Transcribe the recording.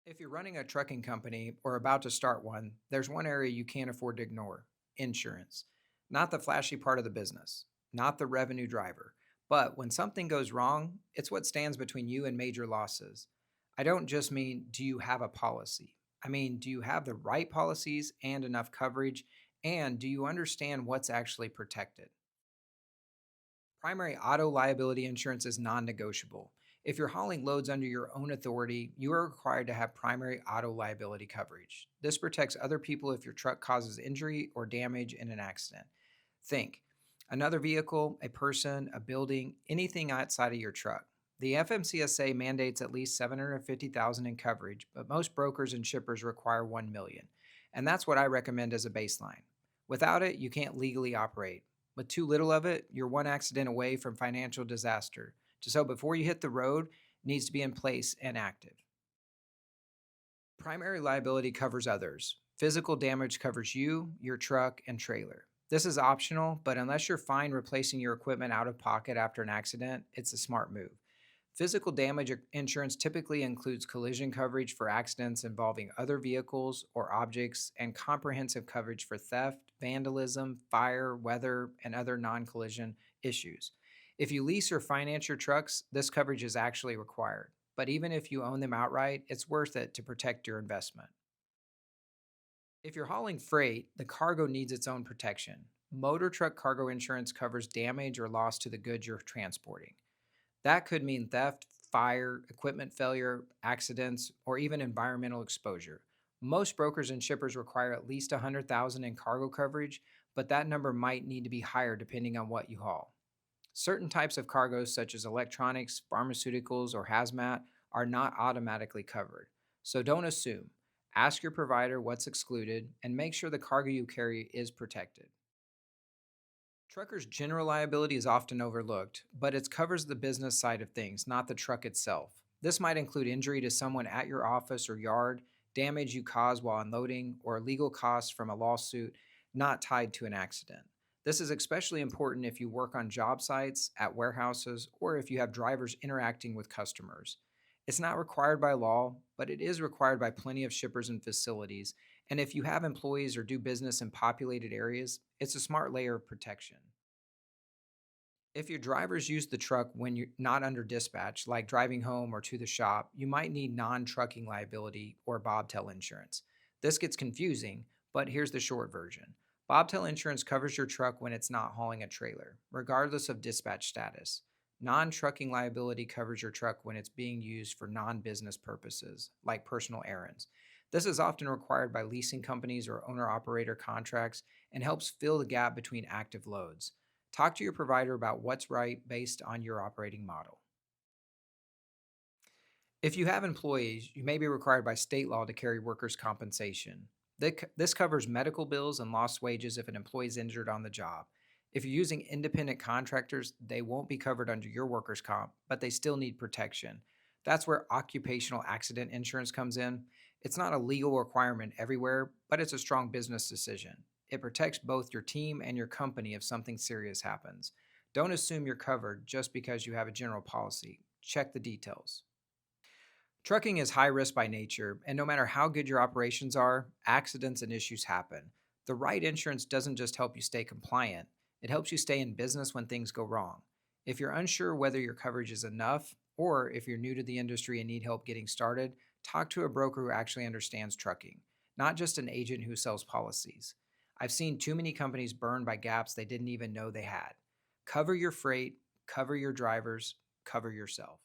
If you're running a trucking company or about to start one, there's one area you can't afford to ignore: insurance. Not the flashy part of the business, not the revenue driver, but when something goes wrong, it's what stands between you and major losses. I don't just mean, do you have a policy? I mean, do you have the right policies and enough coverage? And do you understand what's actually protected? Primary auto liability insurance is non negotiable. If you're hauling loads under your own authority, you are required to have primary auto liability coverage. This protects other people if your truck causes injury or damage in an accident. Think another vehicle, a person, a building, anything outside of your truck. The FMCSA mandates at least 750,000 in coverage, but most brokers and shippers require 1 million. And that's what I recommend as a baseline. Without it, you can't legally operate. With too little of it, you're one accident away from financial disaster. So before you hit the road, it needs to be in place and active. Primary liability covers others. Physical damage covers you, your truck, and trailer. This is optional, but unless you're fine replacing your equipment out of pocket after an accident, it's a smart move. Physical damage insurance typically includes collision coverage for accidents involving other vehicles or objects and comprehensive coverage for theft, vandalism, fire, weather, and other non collision issues. If you lease or finance your trucks, this coverage is actually required. But even if you own them outright, it's worth it to protect your investment. If you're hauling freight, the cargo needs its own protection. Motor truck cargo insurance covers damage or loss to the goods you're transporting. That could mean theft, fire, equipment failure, accidents, or even environmental exposure. Most brokers and shippers require at least 100,000 in cargo coverage, but that number might need to be higher depending on what you haul. Certain types of cargoes such as electronics, pharmaceuticals, or hazmat are not automatically covered. So don't assume. Ask your provider what's excluded and make sure the cargo you carry is protected. Truckers' general liability is often overlooked, but it covers the business side of things, not the truck itself. This might include injury to someone at your office or yard, damage you cause while unloading, or legal costs from a lawsuit not tied to an accident. This is especially important if you work on job sites, at warehouses, or if you have drivers interacting with customers. It's not required by law, but it is required by plenty of shippers and facilities, and if you have employees or do business in populated areas, it's a smart layer of protection. If your drivers use the truck when you're not under dispatch, like driving home or to the shop, you might need non trucking liability or Bobtail insurance. This gets confusing, but here's the short version. Bobtail insurance covers your truck when it's not hauling a trailer, regardless of dispatch status. Non trucking liability covers your truck when it's being used for non business purposes, like personal errands. This is often required by leasing companies or owner operator contracts and helps fill the gap between active loads. Talk to your provider about what's right based on your operating model. If you have employees, you may be required by state law to carry workers' compensation. This covers medical bills and lost wages if an employee is injured on the job. If you're using independent contractors, they won't be covered under your workers' comp, but they still need protection. That's where occupational accident insurance comes in. It's not a legal requirement everywhere, but it's a strong business decision. It protects both your team and your company if something serious happens. Don't assume you're covered just because you have a general policy. Check the details. Trucking is high risk by nature, and no matter how good your operations are, accidents and issues happen. The right insurance doesn't just help you stay compliant, it helps you stay in business when things go wrong. If you're unsure whether your coverage is enough, or if you're new to the industry and need help getting started, talk to a broker who actually understands trucking, not just an agent who sells policies. I've seen too many companies burned by gaps they didn't even know they had. Cover your freight, cover your drivers, cover yourself.